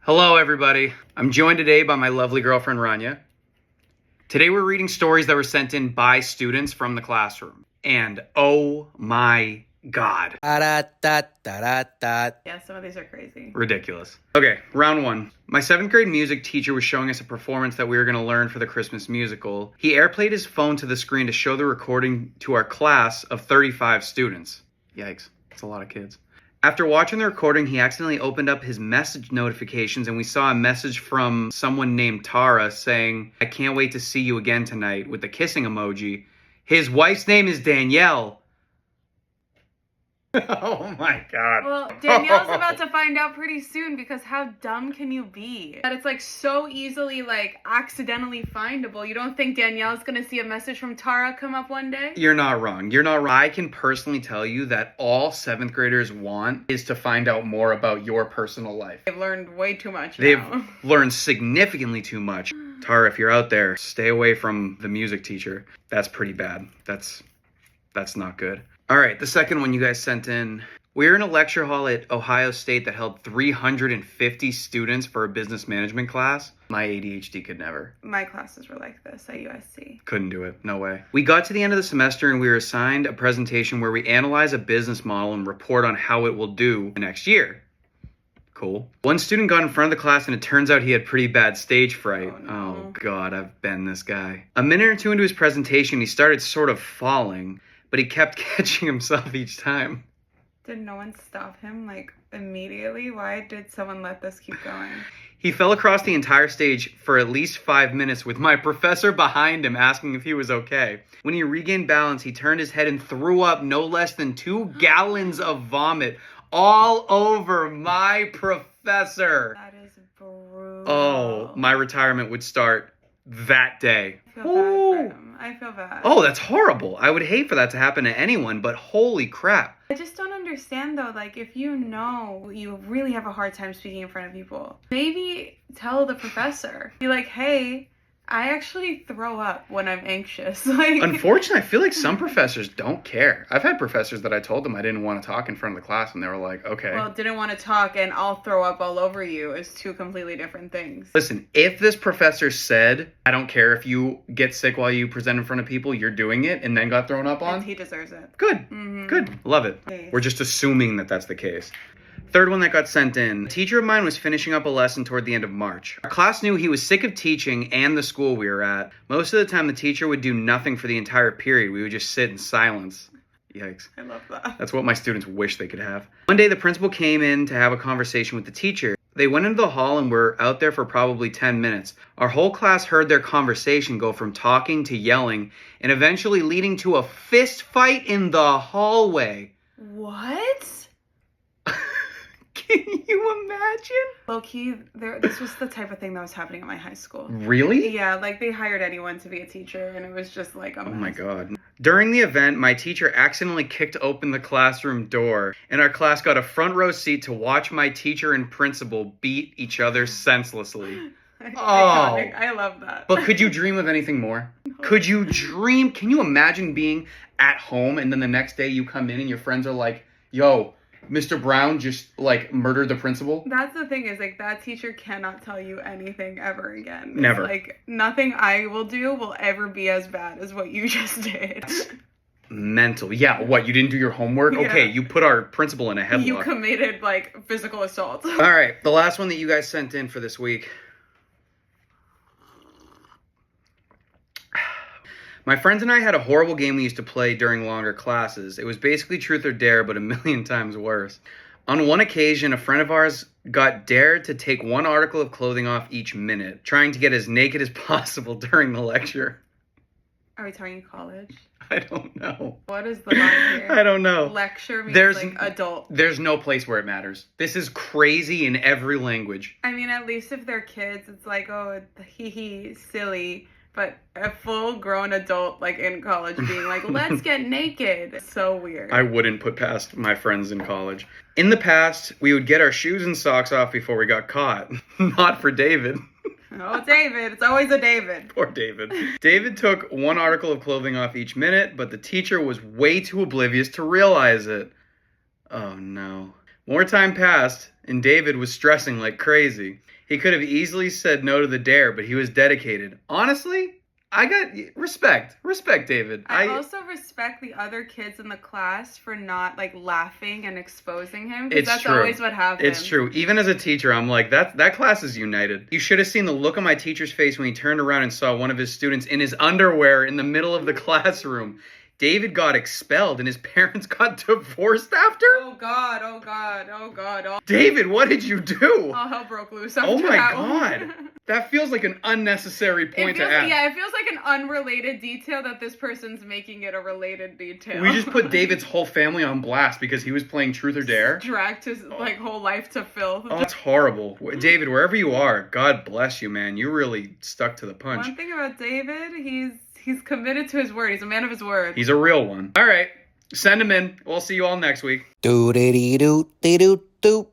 Hello, everybody. I'm joined today by my lovely girlfriend, Rania. Today, we're reading stories that were sent in by students from the classroom. And oh my God. Yeah, some of these are crazy. Ridiculous. Okay, round one. My 7th grade music teacher was showing us a performance that we were going to learn for the Christmas musical. He airplayed his phone to the screen to show the recording to our class of 35 students. Yikes, that's a lot of kids. After watching the recording, he accidentally opened up his message notifications and we saw a message from someone named Tara saying, "I can't wait to see you again tonight," with the kissing emoji. His wife's name is Danielle. Oh my God. Well, Danielle's about to find out pretty soon, because how dumb can you be? That it's like so easily like accidentally findable. You don't think Danielle's gonna see a message from Tara come up one day? You're not wrong. You're not wrong. I can personally tell you that all 7th graders want is to find out more about your personal life. They've learned way too much They've now. learned significantly too much. Tara, if you're out there, stay away from the music teacher. That's pretty bad. That's not good. All right, the second one you guys sent in. We were in a lecture hall at Ohio State that held 350 students for a business management class. My ADHD could never. My classes were like this at USC. Couldn't do it. No way. We got to the end of the semester and we were assigned a presentation where we analyze a business model and report on how it will do the next year. Cool. One student got in front of the class and it turns out he had pretty bad stage fright. Oh, no. Oh God, I've been this guy. A minute or two into his presentation, he started sort of falling, but he kept catching himself each time. Did no one stop him like immediately? Why did someone let this keep going? He fell across the entire stage for at least 5 minutes with my professor behind him asking if he was okay. When he regained balance, he turned his head and threw up no less than 2 gallons of vomit all over my professor. That is brutal. Oh, my retirement would start that day. I feel bad for him. I feel bad. Oh, that's horrible. I would hate for that to happen to anyone, but holy crap. I just don't understand though, like if you know you really have a hard time speaking in front of people, maybe tell the professor. Be like, hey, I actually throw up when I'm anxious. Like, Unfortunately, I feel like some professors don't care. I've had professors that I told them I didn't want to talk in front of the class and they were like, okay. well, didn't want to talk and I'll throw up all over you is two completely different things. Listen, if this professor said, I don't care if you get sick while you present in front of people, you're doing it, and then got thrown up on, And he deserves it. good, Mhm. good, love it. Nice. We're just assuming that that's the case. Third one that got sent in. A teacher of mine was finishing up a lesson toward the end of March. Our class knew he was sick of teaching and the school we were at. Most of the time, the teacher would do nothing for the entire period. We would just sit in silence. Yikes. I love that. That's what my students wish they could have. One day, the principal came in to have a conversation with the teacher. They went into the hall and were out there for probably 10 minutes. Our whole class heard their conversation go from talking to yelling and eventually leading to a fist fight in the hallway. What? Can you imagine? Low-key, this was the type of thing that was happening at my high school. Really? Yeah, like they hired anyone to be a teacher and it was just like a mess. Oh my God. During the event, my teacher accidentally kicked open the classroom door, and our class got a front row seat to watch my teacher and principal beat each other senselessly. Iconic. I love that. But could you dream of anything more? Could you dream? Can you imagine being at home and then the next day you come in and your friends are like, yo, Mr. Brown just like murdered the principal? That's the thing, is like that teacher cannot tell you anything ever again. It's Never. like nothing I will do will ever be as bad as what you just did. Mental. Yeah, what? You didn't do your homework? Yeah. Okay, you put our principal in a headlock. You committed like physical assault. All right, the last one that you guys sent in for this week. My friends and I had a horrible game we used to play during longer classes. It was basically truth or dare, but a million times worse. On one occasion, a friend of ours got dared to take one article of clothing off each minute, trying to get as naked as possible during the lecture. Are we talking college? I don't know. What is the line here? I don't know. Lecture means There's- like adult. There's no place where it matters. This is crazy in every language. I mean, at least if they're kids, it's like, oh, hee silly. But a full-grown adult, like in college, being like, let's get naked. It's so weird. I wouldn't put past my friends in college. In the past, we would get our shoes and socks off before we got caught. Not for David. Oh, David. It's always a David. Poor David. David took one article of clothing off each minute, but the teacher was way too oblivious to realize it. Oh no. More time passed, and David was stressing like crazy. He could have easily said no to the dare, but he was dedicated. Honestly, I got respect. Respect, David. I also respect the other kids in the class for not like laughing and exposing him, because that's true. always what happens. It's true. Even as a teacher, I'm like, that class is united. You should have seen the look on my teacher's face when he turned around and saw one of his students in his underwear in the middle of the classroom. David got expelled and his parents got divorced after? Oh God, oh God, oh God. Oh. David, what did you do? All hell broke loose. Oh my that God. one. That feels like an unnecessary point to add. Yeah, it feels like an unrelated detail that this person's making it a related detail. We just put David's whole family on blast because he was playing Truth or Dare. Dragged his like whole life to filth. Oh, it's horrible. David, wherever you are, God bless you, man. You really stuck to the punch. One thing about David, he's committed to his word. He's a man of his word. He's a real one. All right, send him in. We'll see you all next week. Do-de-dee-doo-dee-doo-doo.